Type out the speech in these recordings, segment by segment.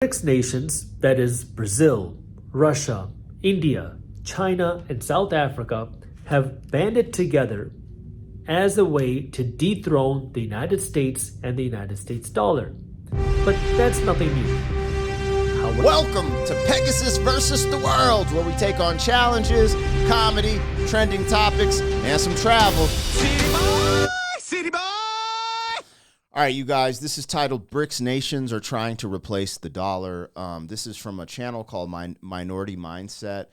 BRICS nations, that is Brazil, Russia, India, China, and South Africa, have banded together as a way to dethrone the United States and the United States dollar. But that's nothing new. Welcome to Pegasus versus the World, where we take on challenges, comedy, trending topics, and some travel. City boy! City boy! All right, you guys, this is titled BRICS Nations Are Trying to Replace the Dollar. This is from a channel called Minority Mindset.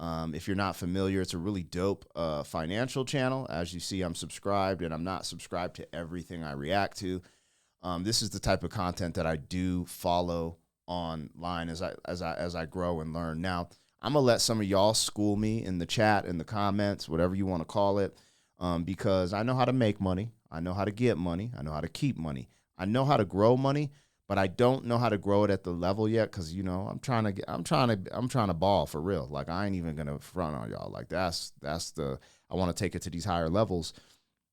If you're not familiar, it's a really dope financial channel. As you see, I'm subscribed, and I'm not subscribed to everything I react to. This is the type of content that I do follow online as I grow and learn. Now, I'm gonna let some of y'all school me in the chat, in the comments, whatever you want to call it, because I know how to make money. I know how to get money. I know how to keep money. I know how to grow money, but I don't know how to grow it at the level yet, because I'm trying to ball for real. Like, I ain't even gonna front on y'all. Like, I want to take it to these higher levels,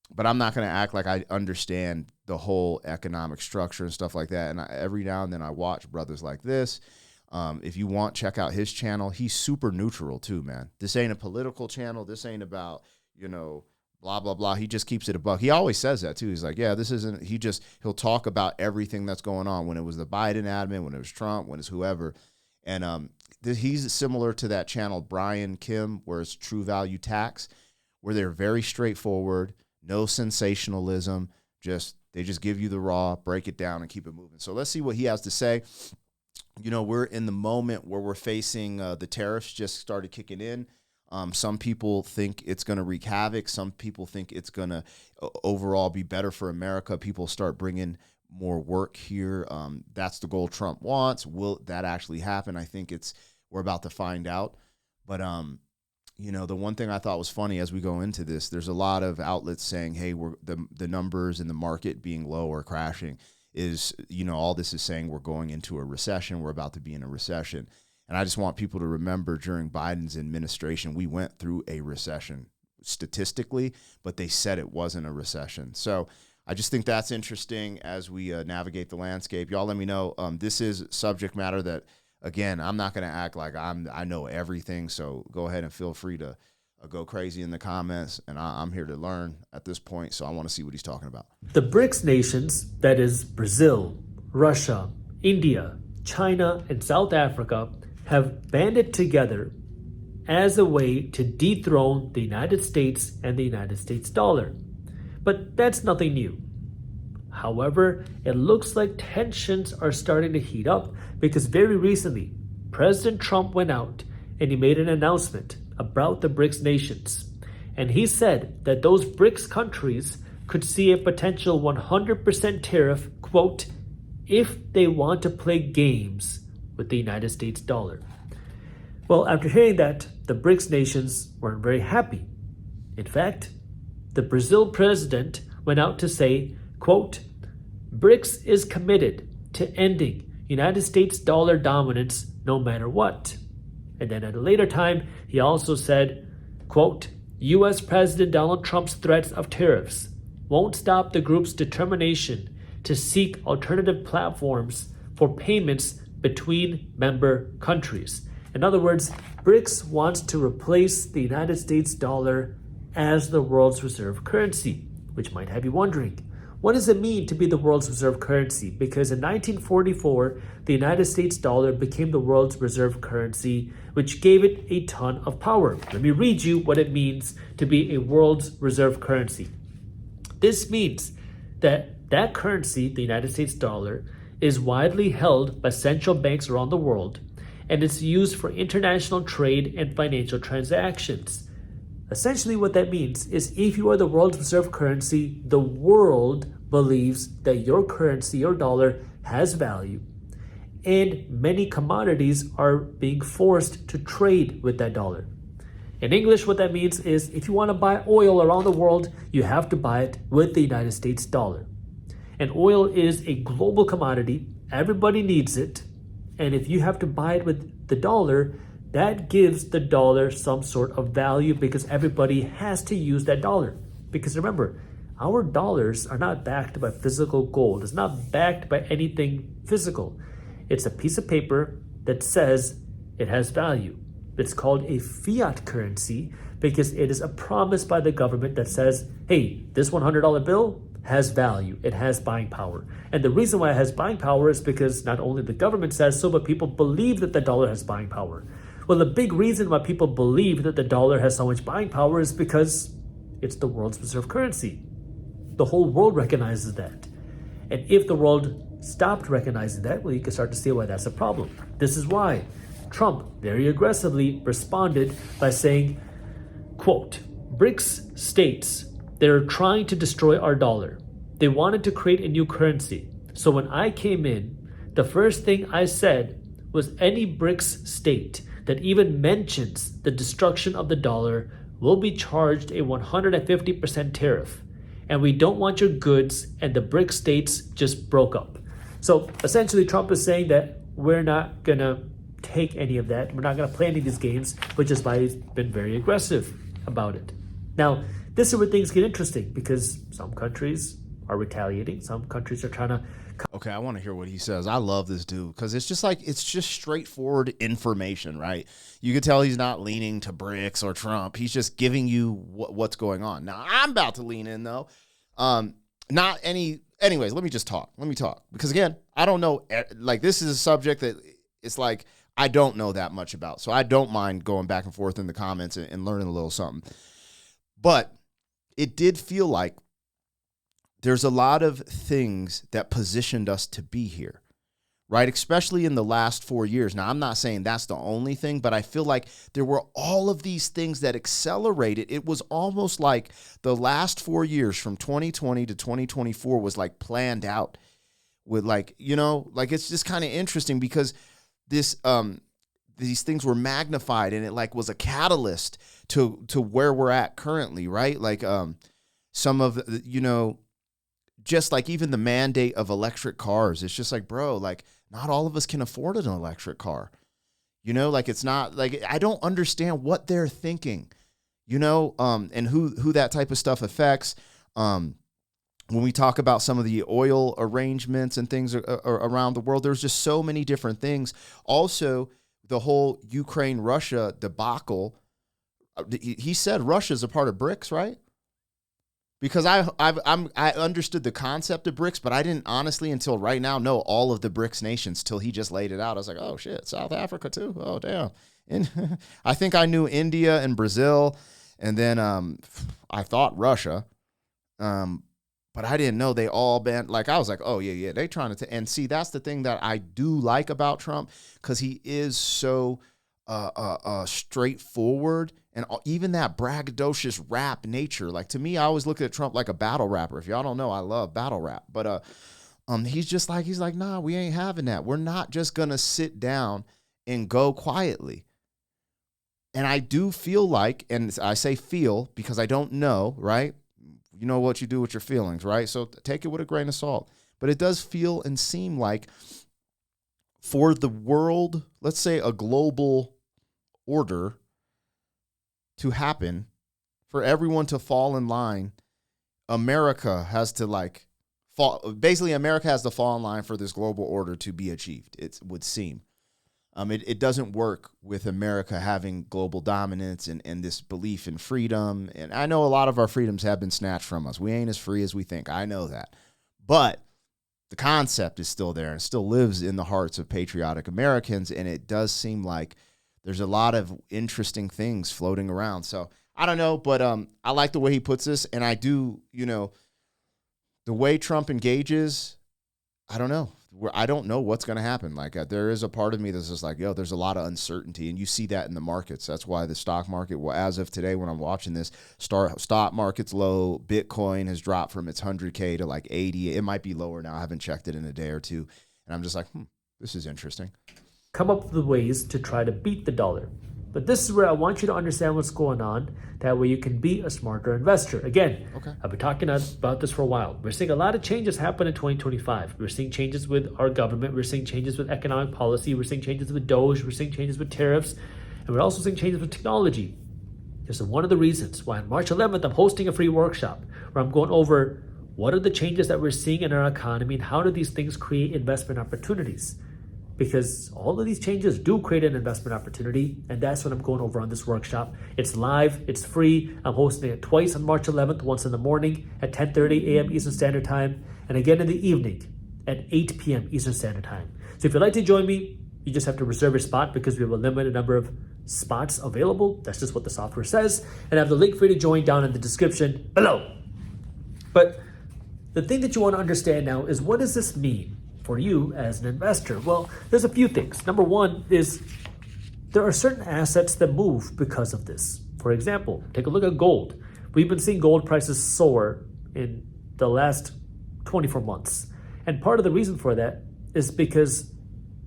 but I'm not gonna act like I understand the whole economic structure and stuff like that. And every now and then I watch brothers like this. If you want, check out his channel. He's super neutral too, man. This ain't a political channel. This ain't about blah, blah, blah. He just keeps it a buck. He always says that too. He's like, yeah, this isn't, he'll talk about everything that's going on, when it was the Biden admin, when it was Trump, when it's whoever. And he's similar to that channel, Brian Kim, where it's True Value Tax, where they're very straightforward, no sensationalism, they just give you the raw, break it down, and keep it moving. So let's see what he has to say. We're in the moment where we're facing the tariffs just started kicking in. Some people think it's going to wreak havoc. Some people think it's going to overall be better for America. People start bringing more work here. That's the goal Trump wants. Will that actually happen? I think we're about to find out. But, the one thing I thought was funny as we go into this, there's a lot of outlets saying, hey, the numbers in the market being low or crashing is, all this is saying we're going into a recession. We're about to be in a recession. And I just want people to remember, during Biden's administration, we went through a recession statistically, but they said it wasn't a recession. So I just think that's interesting as we navigate the landscape. Y'all let me know. This is subject matter that, again, I'm not going to act like I know everything. So go ahead and feel free to go crazy in the comments. And I'm here to learn at this point. So I want to see what he's talking about. The BRICS nations, that is Brazil, Russia, India, China, and South Africa, have banded together as a way to dethrone the United States and the United States dollar. But that's nothing new. However, it looks like tensions are starting to heat up, because very recently, President Trump went out and he made an announcement about the BRICS nations. And he said that those BRICS countries could see a potential 100% tariff, quote, if they want to play games with the United States dollar. Well, after hearing that, the BRICS nations weren't very happy. In fact, the Brazil president went out to say, quote, BRICS is committed to ending United States dollar dominance no matter what. And then at a later time, he also said, quote, US President Donald Trump's threats of tariffs won't stop the group's determination to seek alternative platforms for payments between member countries. In other words, BRICS wants to replace the United States dollar as the world's reserve currency, which might have you wondering, what does it mean to be the world's reserve currency? Because in 1944, the United States dollar became the world's reserve currency, which gave it a ton of power. Let me read you what it means to be a world's reserve currency. This means that currency, the United States dollar, is widely held by central banks around the world, and it's used for international trade and financial transactions. Essentially, what that means is, if you are the world's reserve currency, the world believes that your currency, your dollar, has value, and many commodities are being forced to trade with that dollar. In English, what that means is, if you want to buy oil around the world, you have to buy it with the United States dollar. And oil is a global commodity. Everybody needs it. And if you have to buy it with the dollar, that gives the dollar some sort of value, because everybody has to use that dollar. Because remember, our dollars are not backed by physical gold. It's not backed by anything physical. It's a piece of paper that says it has value. It's called a fiat currency because it is a promise by the government that says, hey, this $100 bill has value. It has buying power. And the reason why it has buying power is because not only the government says so, but people believe that the dollar has buying power. Well, the big reason why people believe that the dollar has so much buying power is because it's the world's reserve currency. The whole world recognizes that. And if the world stopped recognizing that, well, you can start to see why that's a problem. This is why Trump very aggressively responded by saying, quote, BRICS states they're trying to destroy our dollar. They wanted to create a new currency. So when I came in, the first thing I said was any BRICS state that even mentions the destruction of the dollar will be charged a 150% tariff. And we don't want your goods, and the BRICS states just broke up. So essentially Trump is saying that we're not gonna take any of that. We're not gonna play any of these games, which is why he's been very aggressive about it. Now, this is where things get interesting because some countries are retaliating. Some countries are trying to. Okay, I want to hear what he says. I love this dude because it's just straightforward information, right? You can tell he's not leaning to BRICS or Trump. He's just giving you what's going on. Now, I'm about to lean in though. Anyways, let me talk because again, I don't know. Like this is a subject that it's like I don't know that much about, so I don't mind going back and forth in the comments and learning a little something. But it did feel like there's a lot of things that positioned us to be here, right? Especially in the last 4 years. Now, I'm not saying that's the only thing, but I feel like there were all of these things that accelerated. It was almost like the last 4 years from 2020 to 2024 was like planned out with like, like it's just kind of interesting because this, these things were magnified and it like was a catalyst to where we're at currently, right? Like some of the, just like even the mandate of electric cars, it's just like, bro, like not all of us can afford an electric car. Like it's not like I don't understand what they're thinking, and who that type of stuff affects. When we talk about some of the oil arrangements and things around the world, there's just so many different things. Also, the whole Ukraine-Russia debacle. He said Russia's a part of BRICS, right? Because I understood the concept of BRICS, but I didn't honestly until right now know all of the BRICS nations till he just laid it out. I was like, oh shit, South Africa too. Oh damn. And I think I knew India and Brazil, and then I thought Russia, but I didn't know they all banned. Like I was like, oh yeah, they trying to. And see, that's the thing that I do like about Trump because he is so straightforward. And even that braggadocious rap nature, like to me, I always look at Trump like a battle rapper. If y'all don't know, I love battle rap. But he's like, nah, we ain't having that. We're not just gonna sit down and go quietly. And I do feel like, and I say feel because I don't know, right? You know what you do with your feelings, right? So take it with a grain of salt. But it does feel and seem like for the world, let's say a global order to happen, for everyone to fall in line, America has to like fall. Basically, America has to fall in line for this global order to be achieved. It would seem. It doesn't work with America having global dominance and this belief in freedom. And I know a lot of our freedoms have been snatched from us. We ain't as free as we think. I know that. But the concept is still there and still lives in the hearts of patriotic Americans. And it does seem like there's a lot of interesting things floating around. So I don't know, but I like the way he puts this. And I do, the way Trump engages, I don't know. I don't know what's going to happen. Like there is a part of me that's just like, there's a lot of uncertainty. And you see that in the markets. That's why the stock market, well, as of today, when I'm watching this, stock market's low. Bitcoin has dropped from its 100K to like 80. It might be lower now. I haven't checked it in a day or two. And I'm just like, this is interesting. Come up with ways to try to beat the dollar. But this is where I want you to understand what's going on. That way you can be a smarter investor. Again, okay. I've been talking about this for a while. We're seeing a lot of changes happen in 2025. We're seeing changes with our government. We're seeing changes with economic policy. We're seeing changes with Doge. We're seeing changes with tariffs. And we're also seeing changes with technology. This is one of the reasons why on March 11th, I'm hosting a free workshop where I'm going over what are the changes that we're seeing in our economy and how do these things create investment opportunities. because all of these changes do create an investment opportunity, and that's what I'm going over on this workshop. It's live, it's free. I'm hosting it twice on March 11th, once in the morning at 10:30 a.m. Eastern Standard Time, and again in the evening at 8 p.m. Eastern Standard Time. So if you'd like to join me, you just have to reserve your spot because we have a limited number of spots available. That's just what the software says. And I have the link for you to join down in the description below. But the thing that you want to understand now is, what does this mean for you as an investor? Well, there's a few things. Number one is there are certain assets that move because of this. For example, take a look at gold. We've been seeing gold prices soar in the last 24 months. And part of the reason for that is because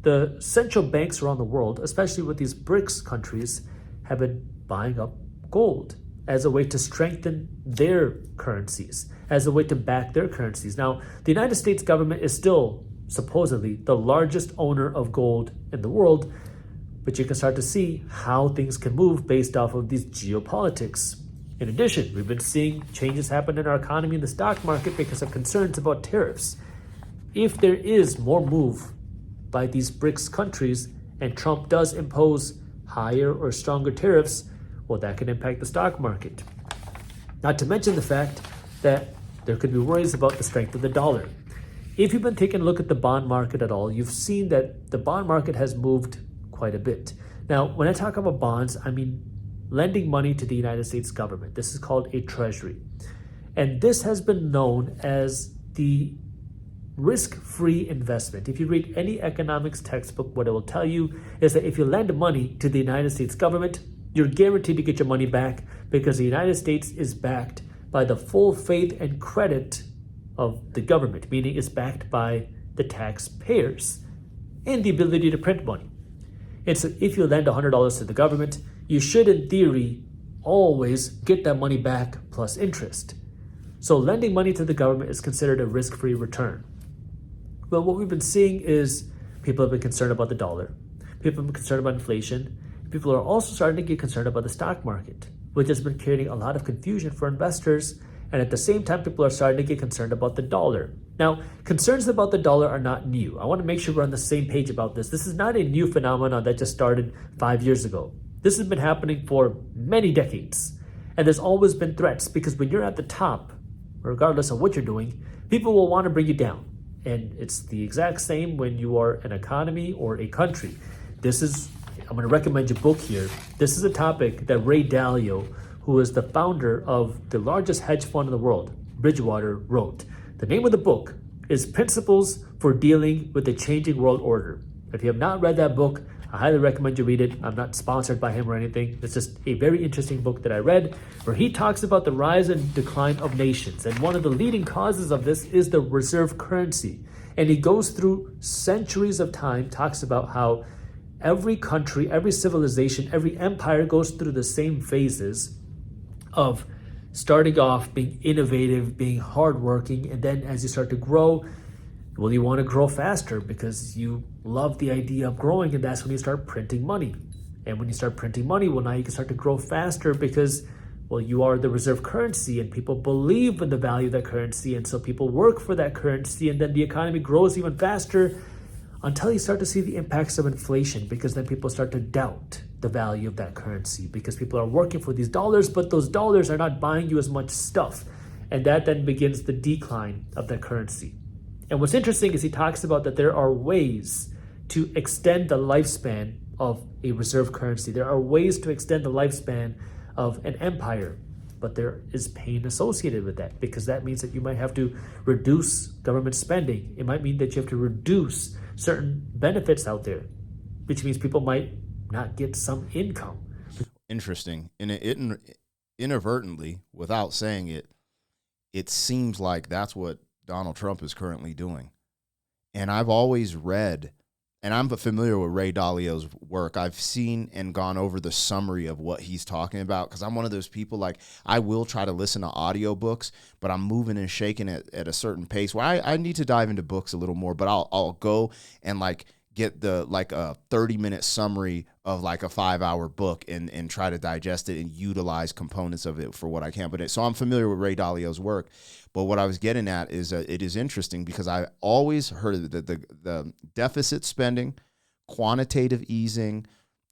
the central banks around the world, especially with these BRICS countries, have been buying up gold as a way to strengthen their currencies, as a way to back their currencies. Now, the United States government is still supposedly the largest owner of gold in the world, but you can start to see how things can move based off of these geopolitics. In addition, we've been seeing changes happen in our economy and the stock market because of concerns about tariffs. If there is more move by these BRICS countries and Trump does impose higher or stronger tariffs, well, that can impact the stock market. Not to mention the fact that there could be worries about the strength of the dollar. If you've been taking a look at the bond market at all, you've seen that the bond market has moved quite a bit. Now, when I talk about bonds, I mean lending money to the United States government. This is called a treasury. And this has been known as the risk-free investment. If you read any economics textbook, what it will tell you is that if you lend money to the United States government, you're guaranteed to get your money back because the United States is backed by the full faith and credit of the government, meaning it's backed by the taxpayers and the ability to print money. And so if you lend $100 to the government, you should, in theory, always get that money back plus interest. So lending money to the government is considered a risk-free return. But what we've been seeing is people have been concerned about the dollar. People have been concerned about inflation. People are also starting to get concerned about the stock market, which has been creating a lot of confusion for investors. And at the same time, people are starting to get concerned about the dollar. Now, concerns about the dollar are not new. I want to make sure we're on the same page about this. This is not a new phenomenon that just started 5 years ago. This has been happening for many decades. And there's always been threats because when you're at the top, regardless of what you're doing, people will want to bring you down. And it's the exact same when you are an economy or a country. I'm going to recommend your book here. This is a topic that Ray Dalio, who is the founder of the largest hedge fund in the world, Bridgewater, wrote. The name of the book is Principles for Dealing with the Changing World Order. If you have not read that book, I highly recommend you read it. I'm not sponsored by him or anything. It's just a very interesting book that I read where he talks about the rise and decline of nations. And one of the leading causes of this is the reserve currency. And he goes through centuries of time, talks about how every country, every civilization, every empire goes through the same phases of starting off being innovative, being hardworking, and then as you start to grow, well, you want to grow faster because you love the idea of growing, and that's when you start printing money. And when you start printing money, well, now you can start to grow faster because, well, you are the reserve currency and people believe in the value of that currency, and so people work for that currency, and then the economy grows even faster until you start to see the impacts of inflation, because then people start to doubt the value of that currency because people are working for these dollars, but those dollars are not buying you as much stuff. And that then begins the decline of that currency. And what's interesting is he talks about that there are ways to extend the lifespan of a reserve currency. There are ways to extend the lifespan of an empire, but there is pain associated with that because that means that you might have to reduce government spending. It might mean that you have to reduce certain benefits out there, which means people might not get some income. Interesting. And inadvertently, without saying it, it seems like that's what Donald Trump is currently doing. And I've always read, and I'm familiar with Ray Dalio's work. I've seen and gone over the summary of what he's talking about because I'm one of those people, like, I will try to listen to audiobooks, but I'm moving and shaking at a certain pace where I need to dive into books a little more, but I'll go and get a 30-minute summary of like a 5-hour book and try to digest it and utilize components of it for what I can. So I'm familiar with Ray Dalio's work. But what I was getting at is it is interesting because I always heard that the deficit spending quantitative easing.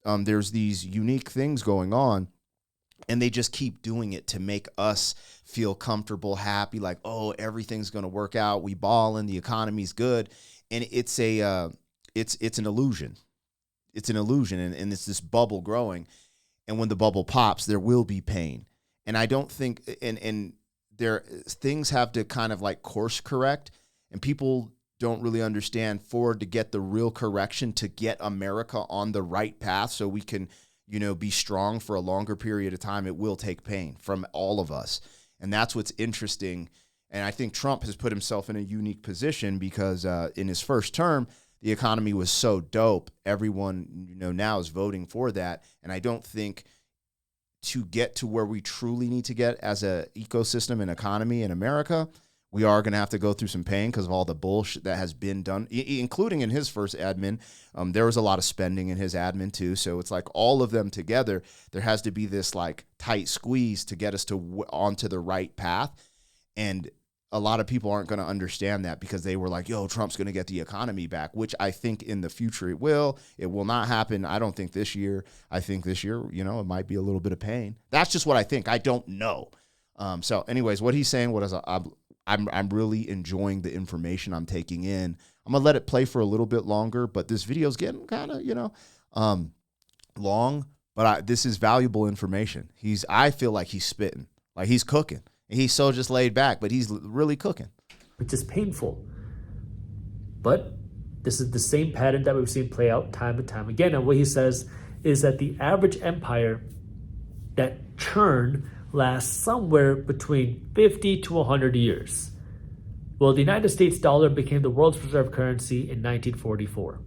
There's these unique things going on, and they just keep doing it to make us feel comfortable, happy, like, oh, everything's going to work out. We balling, the economy's good. And it's an illusion. It's an illusion, and it's this bubble growing. And when the bubble pops, there will be pain. And I don't think, and there, things have to kind of like course correct, and people don't really understand forward to get the real correction to get America on the right path so we can, be strong for a longer period of time. It will take pain from all of us. And that's what's interesting. And I think Trump has put himself in a unique position because in his first term, the economy was so dope. Everyone, now is voting for that. And I don't think to get to where we truly need to get as an ecosystem and economy in America, we are going to have to go through some pain because of all the bullshit that has been done, including in his first admin. There was a lot of spending in his admin too. So it's like all of them together, there has to be this like tight squeeze to get us to onto the right path. And a lot of people aren't going to understand that because they were like, yo, Trump's going to get the economy back, which I think in the future it will. It will not happen. I don't think this year. I think this year, it might be a little bit of pain. That's just what I think. I don't know. So anyways, what he's saying, I'm really enjoying the information I'm taking in. I'm going to let it play for a little bit longer, but this video is getting kind of, long, but this is valuable information. I feel like he's spitting, like he's cooking. He's so just laid back, but he's really cooking. Which is painful. But this is the same pattern that we've seen play out time and time again. And what he says is that the average empire, that churn lasts somewhere between 50 to 100 years. Well, the United States dollar became the world's reserve currency in 1944.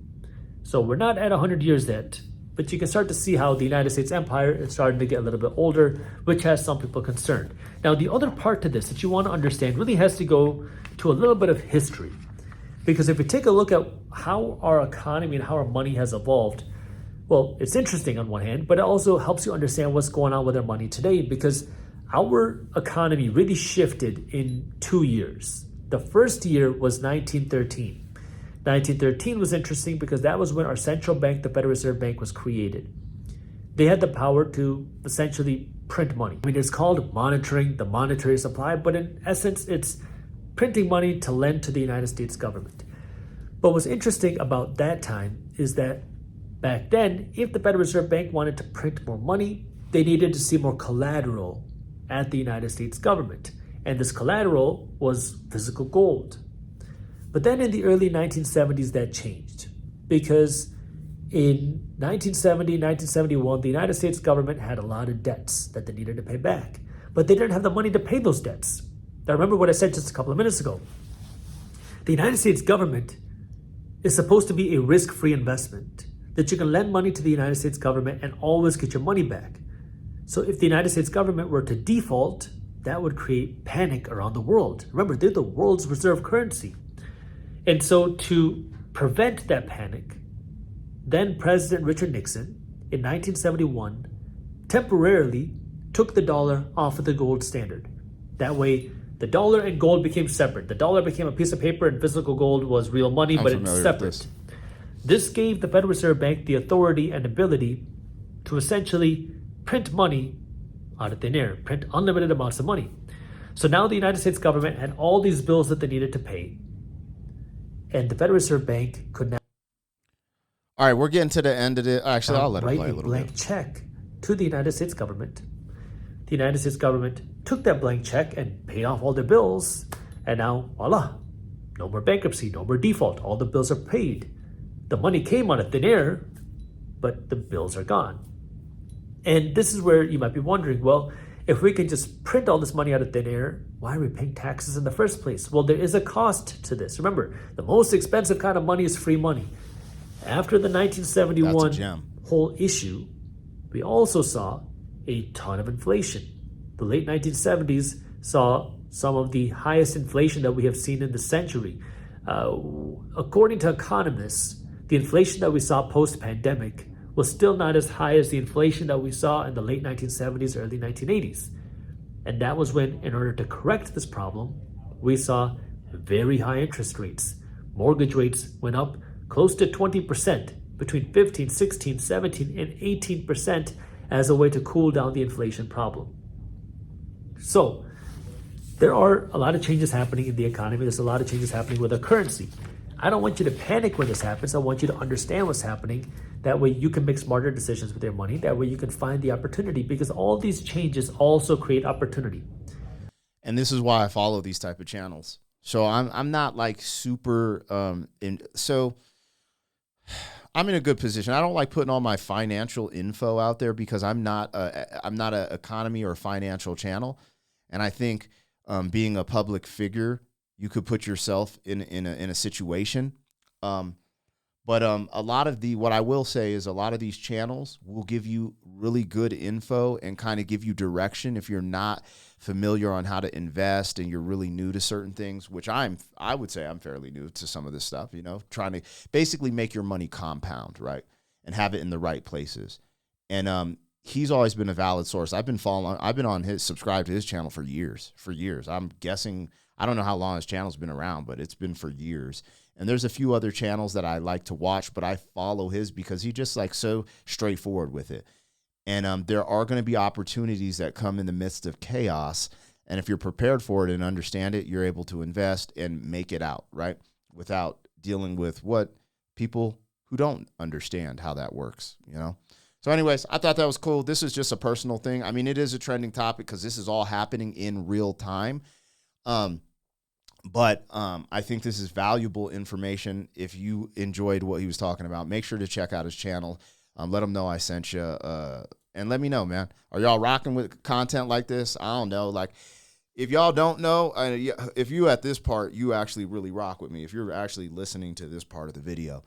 So we're not at 100 years yet, but you can start to see how the United States empire is starting to get a little bit older, which has some people concerned. Now, the other part to this that you want to understand really has to go to a little bit of history. Because if we take a look at how our economy and how our money has evolved, well, it's interesting on one hand, but it also helps you understand what's going on with our money today, because our economy really shifted in 2 years. The first year was 1913. 1913 was interesting because that was when our central bank, the Federal Reserve Bank, was created. They had the power to essentially print money. I mean, it's called monitoring the monetary supply, but in essence, it's printing money to lend to the United States government. But what's interesting about that time is that back then, if the Federal Reserve Bank wanted to print more money, they needed to see more collateral at the United States government. And this collateral was physical gold. But then in the early 1970s, that changed because in 1970, 1971, the United States government had a lot of debts that they needed to pay back, but they didn't have the money to pay those debts. Now, remember what I said just a couple of minutes ago. The United States government is supposed to be a risk-free investment, that you can lend money to the United States government and always get your money back. So if the United States government were to default, that would create panic around the world. Remember, they're the world's reserve currency. And so to prevent that panic, then President Richard Nixon in 1971 temporarily took the dollar off of the gold standard. That way, the dollar and gold became separate. The dollar became a piece of paper and physical gold was real money, but it's separate. This gave the Federal Reserve Bank the authority and ability to essentially print money out of thin air, print unlimited amounts of money. So now the United States government had all these bills that they needed to pay, and the Federal Reserve Bank could now All right, we're getting to the end of it. Actually, I'll let it play a little bit. Write a blank check to the United States government. The United States government took that blank check and paid off all their bills, and now, voila, no more bankruptcy, no more default. All the bills are paid. The money came out of thin air, but the bills are gone. And this is where you might be wondering, well, if we can just print all this money out of thin air, why are we paying taxes in the first place? Well, there is a cost to this. Remember, the most expensive kind of money is free money. After the 1971 whole issue, we also saw a ton of inflation. The late 1970s saw some of the highest inflation that we have seen in the century. According to economists, the inflation that we saw post-pandemic was still not as high as the inflation that we saw in the late 1970s, early 1980s. And that was when, in order to correct this problem, we saw very high interest rates. Mortgage rates went up close to 20% between 15, 16, 17, and 18% as a way to cool down the inflation problem. So, there are a lot of changes happening in the economy. There's a lot of changes happening with our currency. I don't want you to panic when this happens. I want you to understand what's happening. That way you can make smarter decisions with your money. That way you can find the opportunity, because all these changes also create opportunity. And this is why I follow these type of channels. So I'm not like super so I'm in a good position. I don't like putting all my financial info out there because I'm not a economy or financial channel. And I think being a public figure, you could put yourself in a situation. But a lot of what I will say is a lot of these channels will give you really good info and kind of give you direction if you're not familiar on how to invest and you're really new to certain things, which I would say I'm fairly new to some of this stuff, trying to basically make your money compound, right? And have it in the right places. And he's always been a valid source. I've been subscribed to his channel for years. I'm guessing, I don't know how long his channel's been around, but it's been for years. And there's a few other channels that I like to watch, but I follow his because he's just like so straightforward with it. And there are going to be opportunities that come in the midst of chaos. And if you're prepared for it and understand it, you're able to invest and make it out, right? Without dealing with what people who don't understand how that works, So anyways, I thought that was cool. This is just a personal thing. I mean, it is a trending topic because this is all happening in real time. But I think this is valuable information. If you enjoyed what he was talking about, make sure to check out his channel. Let him know I sent you. And let me know, man. Are y'all rocking with content like this? I don't know. Like, if y'all don't know, if you at this part, you actually really rock with me. If you're actually listening to this part of the video,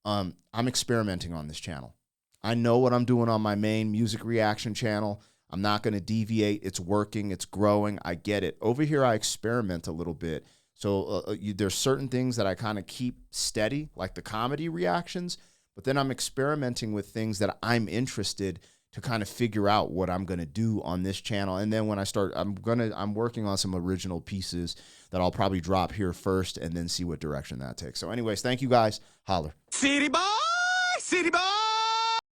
I'm experimenting on this channel. I know what I'm doing on my main music reaction channel. I'm not going to deviate. It's working. It's growing. I get it. Over here, I experiment a little bit. So there's certain things that I kind of keep steady, like the comedy reactions, but then I'm experimenting with things that I'm interested to kind of figure out what I'm going to do on this channel. And then when I start, I'm working on some original pieces that I'll probably drop here first and then see what direction that takes. So anyways, thank you guys. Holler. City boy, city boy.